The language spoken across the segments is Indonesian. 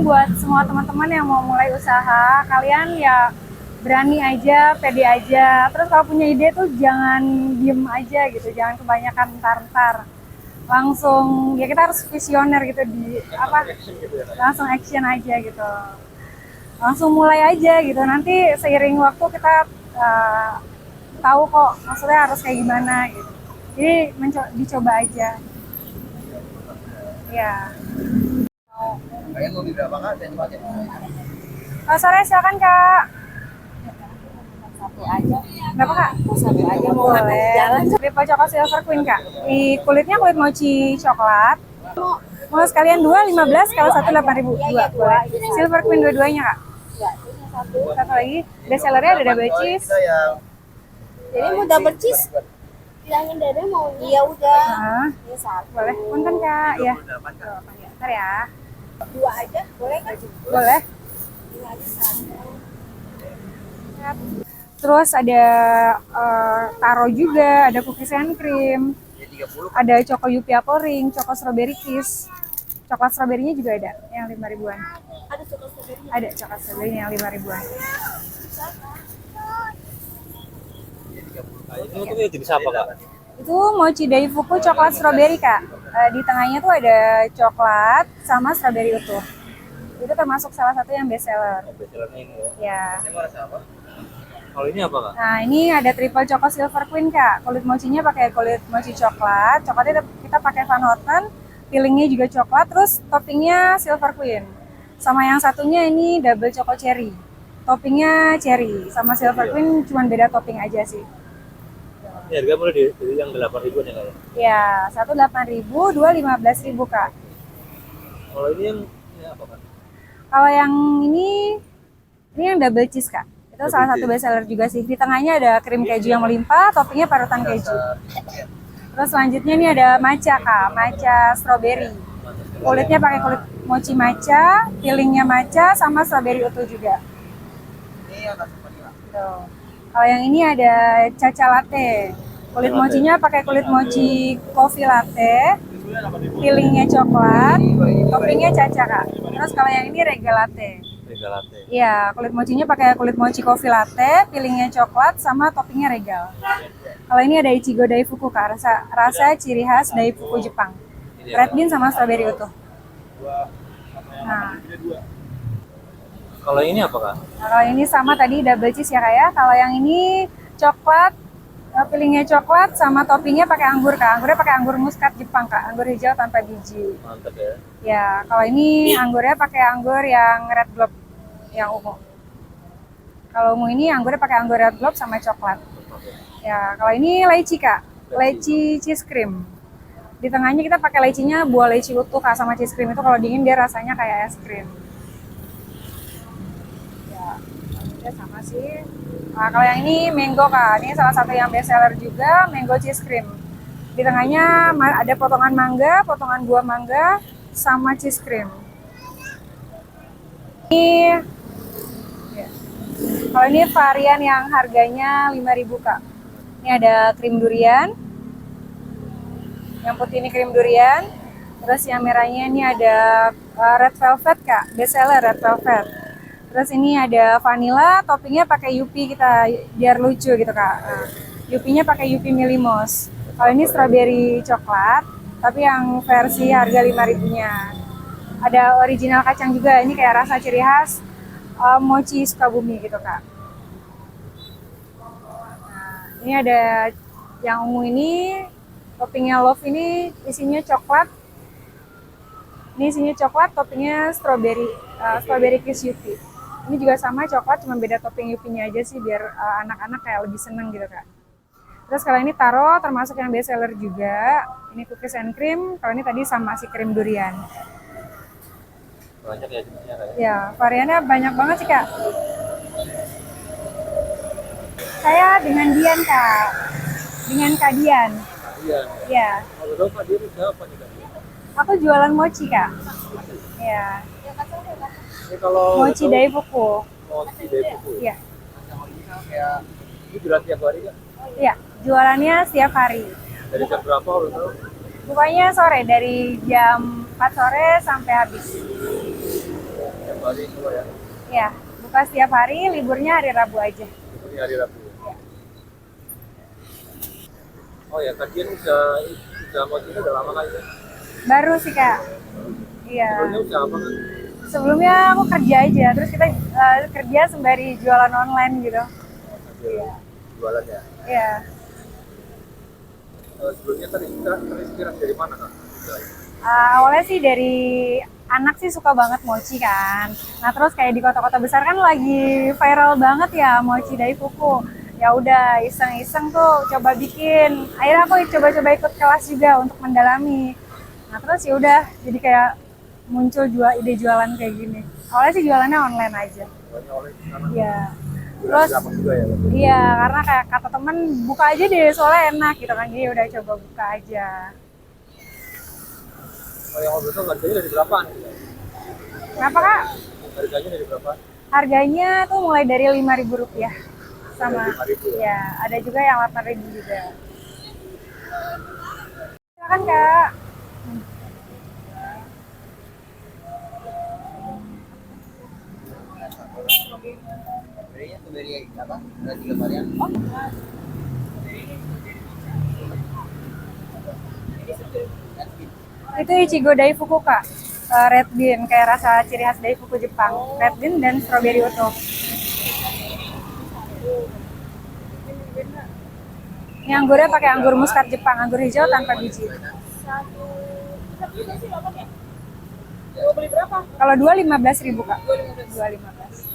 buat semua teman-teman yang mau mulai usaha, kalian ya berani aja, pede aja. Terus kalau punya ide tuh jangan diem aja gitu, jangan kebanyakan ntar-ntar. Langsung ya kita harus visioner gitu di apa? Langsung action aja gitu. Langsung mulai aja gitu. Nanti seiring waktu kita tahu kok maksudnya harus kayak gimana gitu. Jadi dicoba aja. Ya. Kalian mau beli berapa kak? Saya cepatin. Sore silakan kak. Satu aja. Berapa kak? Satu aja mau Boleh. jalan. Triple Choco Silver Queen kak. Di kulitnya kulit mochi coklat. Mau sekalian 2 15, kalau satu 8.000. Dua boleh. Silver Queen dua-duanya kak. Ya, ini satu. Satu lagi. Best sellernya ada double cheese. Kita yang Jadi mau double cheese. Bilangin Dede mau. Iya udah. Nah, Ini satu. boleh. Punten kak. Ya. 28 kak. Ntar ya. Dua aja boleh kan? Boleh. Ini aja satu. Terus ada taro juga, ada cookies and cream, Ya 30. ada choco yupi apple ring, choco strawberry kiss. Coklat strawberry-nya juga ada yang 5 ribuan. Ada coklat strawberry. Ada coklat strawberry yang 5 ribuan. Nah, itu tuh jenis apa kak? Itu mochi daifuku coklat strawberry kak. Di tengahnya tuh ada coklat sama strawberry utuh. Itu termasuk salah satu yang best seller. Bestsellernya ini ya. Ya. Saya mau rasa apa? Kalau ini apa kak? Nah ini ada triple choco silver queen kak. Kulit mochinya pakai kulit mochi coklat. Coklatnya kita pakai Van Houten. Fillingnya juga coklat. Terus toppingnya silver queen. Sama yang satunya ini double choco cherry. Toppingnya cherry. Sama silver queen cuman beda topping aja sih. Ini harga mulai dari yang 8.000 ya kak ya? Ya, satu 8.000, dua 15.000 kak. Kalau ini apa kak? Kalau yang ini yang double cheese kak. Itu Double salah satu cheese. best seller juga sih. Di tengahnya ada krim keju yang melimpah, toppingnya parutan keju. Terus selanjutnya ini ada matcha kak, matcha strawberry. Kulitnya pakai kulit mochi matcha, fillingnya matcha sama strawberry utuh juga. Ini yang kasih vanilla. Tuh. Kalau yang ini ada caca latte. Kulit mochinya pakai kulit mochi coffee latte, fillingnya coklat, toppingnya caca kak. Terus kalau yang ini regal latte. Regal latte. Iya, kulit mochinya pakai kulit mochi coffee latte, fillingnya coklat, sama toppingnya regal. Kalau ini ada Ichigo Daifuku kak, rasa ciri khas Daifuku Jepang. Red bean sama strawberry utuh. Nah, Kalau ini apa kak? kalau ini sama tadi double cheese ya kak ya. Kalau yang ini coklat, fillingnya coklat, sama toppingnya pakai anggur kak. Anggurnya pakai anggur muskat Jepang kak, anggur hijau tanpa biji. Mantap ya. Ya, kalau ini anggurnya pakai anggur yang red globe, yang ungu. Kalau ungu ini anggurnya pakai anggur red globe sama coklat. Ya, kalau ini leci kak, leci cheese cream. Di tengahnya kita pakai lecinya buah leci utuh kak sama cheese cream itu kalau dingin dia rasanya kayak es krim. Ya, dia sama sih. Nah, kalau yang ini mango kak, ini salah satu yang best seller juga, mango cheese cream. Di tengahnya ada potongan mangga, potongan buah mangga, sama cheese cream. Ini, ya. Kalau ini varian yang harganya 5.000 kak. Ini ada krim durian. Yang putih ini krim durian. Terus yang merahnya ini ada red velvet kak, best seller red velvet. Terus ini ada vanilla, toppingnya pakai yupi kita biar lucu gitu kak. Nah, yupinya pakai yupi milimos. Kalau ini strawberry coklat, tapi yang versi harga 5.000-nya. Ada original kacang juga, ini kayak rasa ciri khas mochi Sukabumi gitu kak. Nah, ini ada yang ungu ini, toppingnya love ini isinya coklat. Ini isinya coklat, toppingnya strawberry kiss yupi. Ini juga sama coklat, cuma beda topping yupinya aja sih biar anak-anak kayak lebih seneng gitu kak. Terus kalau ini taro termasuk yang best seller juga. Ini cookies and cream. Kalau ini tadi sama si krim durian. Banyak ya jenisnya kak ya? Ya, variannya banyak banget sih kak. Saya dengan Dian kak. Dengan Kak Dian. Iya. Ya, Kalau dong kak dia udah apa nih kak? aku jualan mochi kak. Ya, Ini kalau mochi daifuku. mochi Daifuku. Ya, Yang original kayak Ini jualan tiap hari kak? ya, jualannya setiap hari. Dari jam berapa udah tahu? Bukanya sore dari jam 4 sore sampai habis. hari semua ya. Ya, buka setiap hari, liburnya hari Rabu aja. Ini hari Rabu. Oh ya, kalian udah mau ini udah lama kali ya? Baru sih Kak. Iya. Sebelumnya udah apa kan? Sebelumnya aku kerja aja, terus kita kerja sembari jualan online gitu. Iya. Jualan ya. Iya. Sebelumnya terinspirasi dari mana kan? Awalnya sih dari anak sih suka banget mochi kan. Nah terus kayak di kota-kota besar kan lagi viral banget ya mochi daifuku. Ya udah iseng-iseng tuh coba bikin. Akhirnya aku coba-coba ikut kelas juga untuk mendalami. Nah terus ya udah jadi kayak muncul ide jualan kayak gini. Awalnya sih jualannya online aja. Jualannya oleh sana. Iya. Terus Dapat juga ya. iya karena kayak kata temen buka aja deh soalnya enak gitu kan. Jadi udah coba buka aja. Oh yang waktu itu harganya dari berapaan? Kenapa Kak? Harganya dari berapa? Harganya tuh mulai dari Rp5.000 sama Dari 5.000 ya? ya ada juga yang 8.000 juga. Silakan Kak. Berinya tuh beri apa? Ada 3 varian. Itu Ichigo Daifuku Kak. Red bean kayak rasa ciri khas Daifuku Jepang. Red bean dan strawberry utuh. Ini anggurnya pakai anggur muskat Jepang, anggur hijau tanpa biji. Kalau dua 15.000 Kak. Dua 15.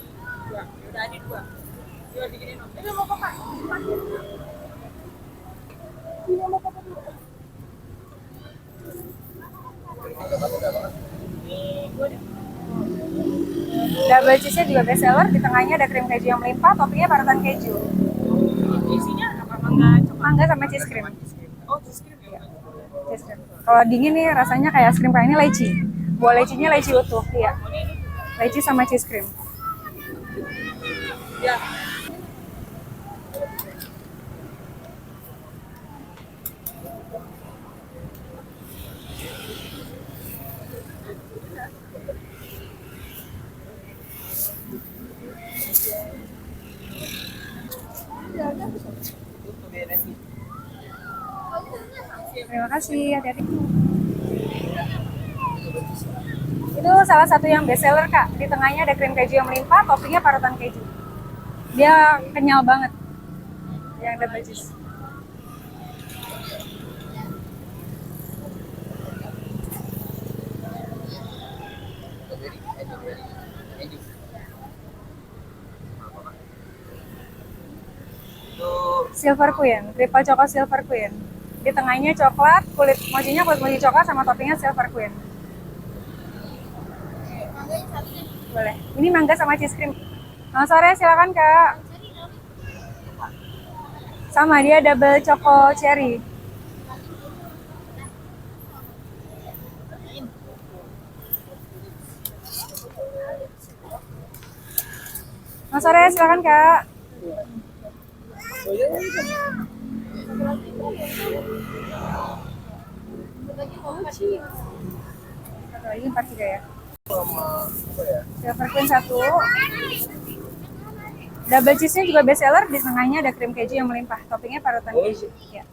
Double cheese-nya juga best seller, di tengahnya ada krim keju yang melimpah, toppingnya parutan keju. Isinya apa? Mangga, coklat. Mangga sama cheese cream. Oh, cheese cream ya. Cheese cream. Kalau dingin nih rasanya kayak es krim kayak ini leci. Buah lecinya leci utuh, iya. Leci sama cheese cream. Ya. Terima kasih, hati-hati. Itu salah satu yang best seller Kak. Di tengahnya ada krim keju yang melimpah, toppingnya parutan keju. Dia kenyal banget. Yang double cheese. Silver Queen, triple choco Silver Queen. Di tengahnya coklat, kulit mochinya kulit mochi coklat sama toppingnya Silver Queen. Boleh. Ini mangga sama cheese cream. Selamat sore, silakan Kak. Sama dia double choco cherry. Selamat sore, silakan Kak. Satu lagi 43 ya. Silver Queen 1. Double cheese-nya juga best seller, di tengahnya ada krim keju yang melimpah, toppingnya parutan keju. Ya.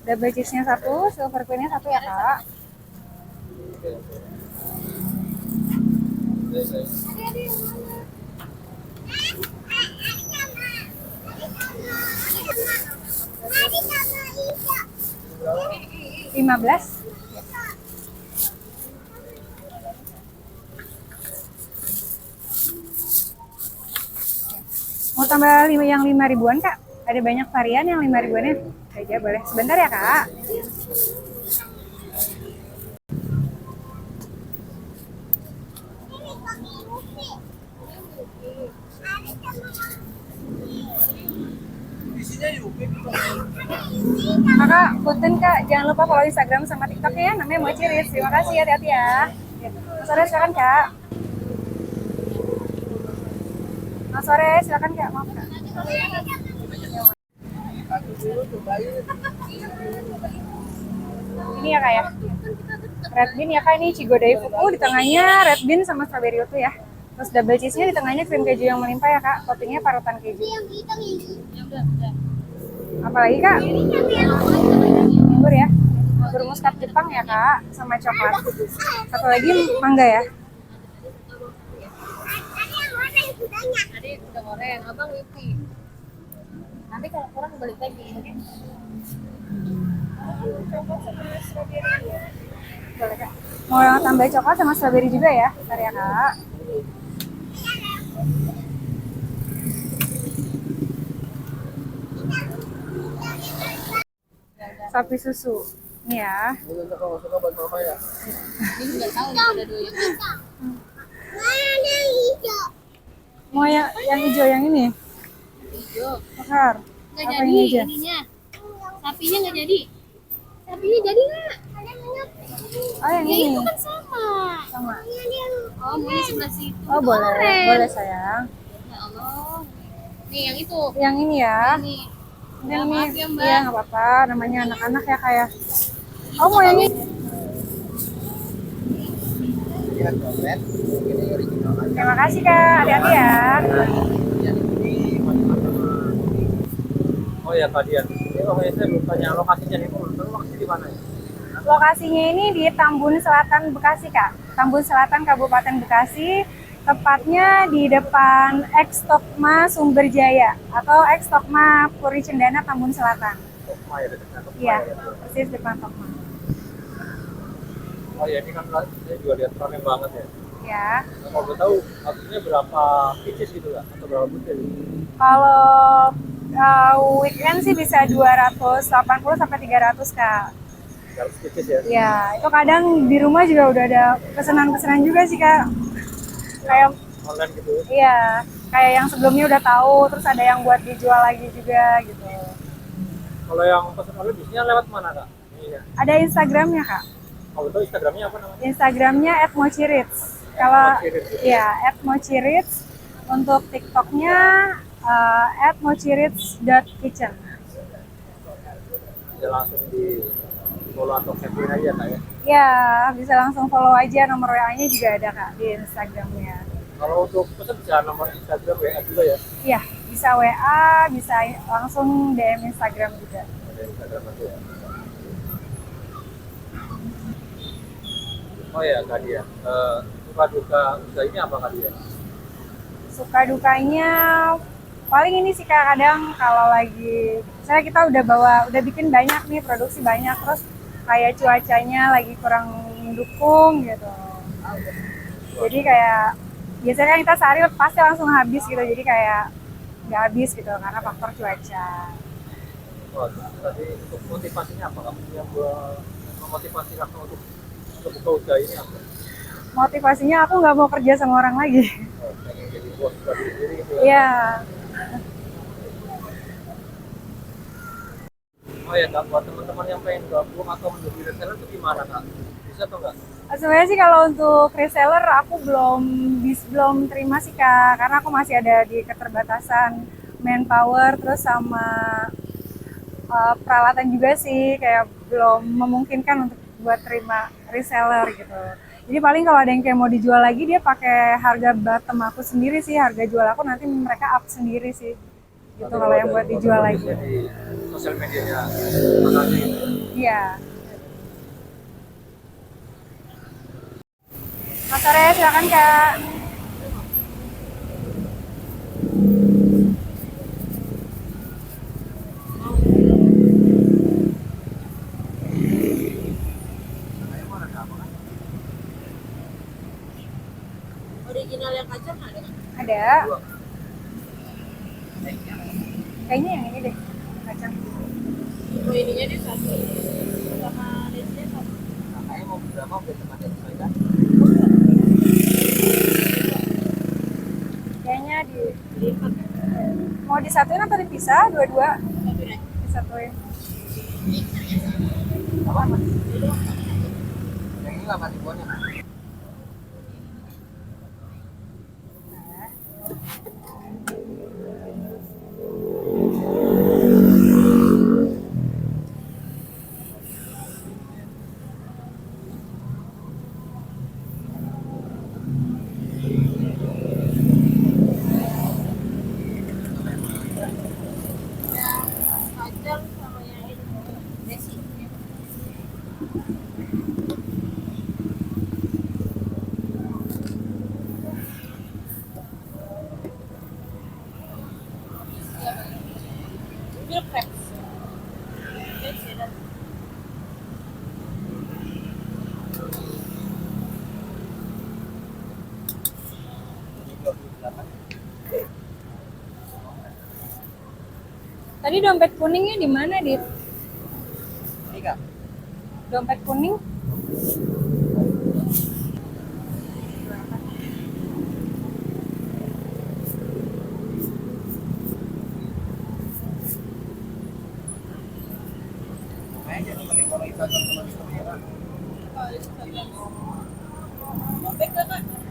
Double cheese-nya 1, Silver Queen-nya 1 ya Kak. $15. Mau tambah yang 5.000-an Kak? Ada banyak varian yang 5.000-annya. Aja boleh. Sebentar ya Kak. Kakak, punten Kak, jangan lupa follow Instagram sama TikTok ya, namanya Mochi Riz. Terima kasih, hati-hati ya. Sore silakan Kak. Selamat sore silakan Kak. Maaf Kak. Ini ya Kak ya. Red bean ya Kak, ini Chigodai Fuku, di tengahnya red bean sama strawberry utuh ya. Terus double cheese-nya di tengahnya krim keju yang melimpah ya Kak. Toppingnya parutan keju. Apalagi Kak? Anggur ya. Anggur muskat Jepang ya Kak, sama coklat. Satu lagi mangga ya. Tadi udah goreng, abang Wipi. Nanti kalau kurang balik lagi. Boleh Kak. Mau tambah coklat sama strawberry juga ya? Bentar ya Kak. Sapi susu. Ini ya. Ini kalau suka buat mama ya. Ini nggak tahu nih ada dua yang Mau yang hijau yang ini? hijau. Bakar. Nggak Apa jadi ini aja? ininya. Sapinya nggak jadi. Sapinya jadi nggak? Oh yang Ya ini. itu kan sama. Sama. Oh, mau sebelah situ. Oh boleh, Keren. boleh sayang. Ya Allah. Nih yang itu. Yang ini ya. Ini. Yang ini. Maaf ya, Mbak. Iya nggak apa-apa. Namanya anak-anak ya kayak. Oh mau yang ini? Ini coklat, ini original aja. Terima kasih Kak. Hati-hati ya. Ini macam-macam. Oh ya Kak Dian, ini pokoknya saya belum tanya lokasinya nih, lokasi di mana ya? Lokasinya ini di Tambun Selatan, Bekasi, Kak. Tambun Selatan, Kabupaten Bekasi. Tepatnya di depan Ex-Tokma Sumberjaya atau Ex-Tokma Puri Cendana, Tambun Selatan. Tokma ya, dekat Tokma Iya, ya. persis depan Tokma. Oh ya, ini kan saya juga lihat rame banget ya. Ya. Nah, kalau boleh tahu, harganya berapa pieces gitu ya? Atau berapa butir? Kalau weekend sih bisa 280 sampai 300, Kak. 100 pieces ya? Ya, itu kadang di rumah juga udah ada pesanan-pesanan juga sih, Kak. Kayak Online gitu? iya, kayak yang sebelumnya udah tahu, terus ada yang buat dijual lagi juga gitu. Kalau yang pesan online biasanya lewat mana Kak? Iya. Ada Instagramnya, Kak. Kalau tahu Instagramnya apa namanya? Instagramnya @mochirits. Kalau Mochirits, gitu. ya @mochirits. Untuk TikToknya @mochirits.kitchen. Bisa langsung di follow atau kepoin aja Kak ya? Ya, bisa langsung follow aja, nomor WA-nya juga ada Kak di Instagramnya. Kalau untuk pesan bisa nomor Instagram WA juga ya? Iya, bisa WA, bisa langsung DM Instagram juga. Ada Instagram aja ya? Oh ya Kak Dia, suka duka usaha ini apa Kak Dia? Suka dukanya paling ini sih Kak, kadang kalau lagi misalnya kita udah bikin banyak nih, produksi banyak, terus kayak cuacanya lagi kurang mendukung gitu. Jadi kayak biasanya kan kita sehari pasti langsung habis gitu, jadi kayak nggak habis gitu karena faktor cuaca. Oh, tadi untuk motivasinya apa kamu yang memotivasi kamu untuk buka usaha ini apa? Motivasinya aku nggak mau kerja sama orang lagi. Oh, pengen jadi bos buat diri sendiri gitu ya? Iya. Oh ya Kak, buat teman-teman yang pengen gabung atau menjadi reseller itu gimana Kak? Bisa atau enggak? Sebenarnya sih kalau untuk reseller aku belum terima sih Kak, karena aku masih ada di keterbatasan manpower terus sama peralatan juga sih, kayak belum memungkinkan untuk buat terima reseller gitu. Jadi paling kalau ada yang kayak mau dijual lagi, dia pakai harga bottom aku sendiri sih, harga jual aku nanti mereka up sendiri sih. Gitu kalau yang buat dijual lagi. Di sosial medianya makanya gitu ya? Iya. Mas sore, silakan Kak. Original yang kacang ada kan? Ada. Kayaknya yang ini deh, kacang. Oh ininya dia satu. Sama lesnya satu. Kayaknya mau berapa biar tempatnya disesuaikan. Kayaknya mau disatuin atau dipisah? Dua-dua Satu deh. disatuin. Apa mas? Yang ini 8 ribuan ya mas? Tadi dompet kuningnya di mana, Dit? Ini kak. Dompet kuning? Makanya jadi pakai kalau Instagram sama Instagram. Dompet kakak.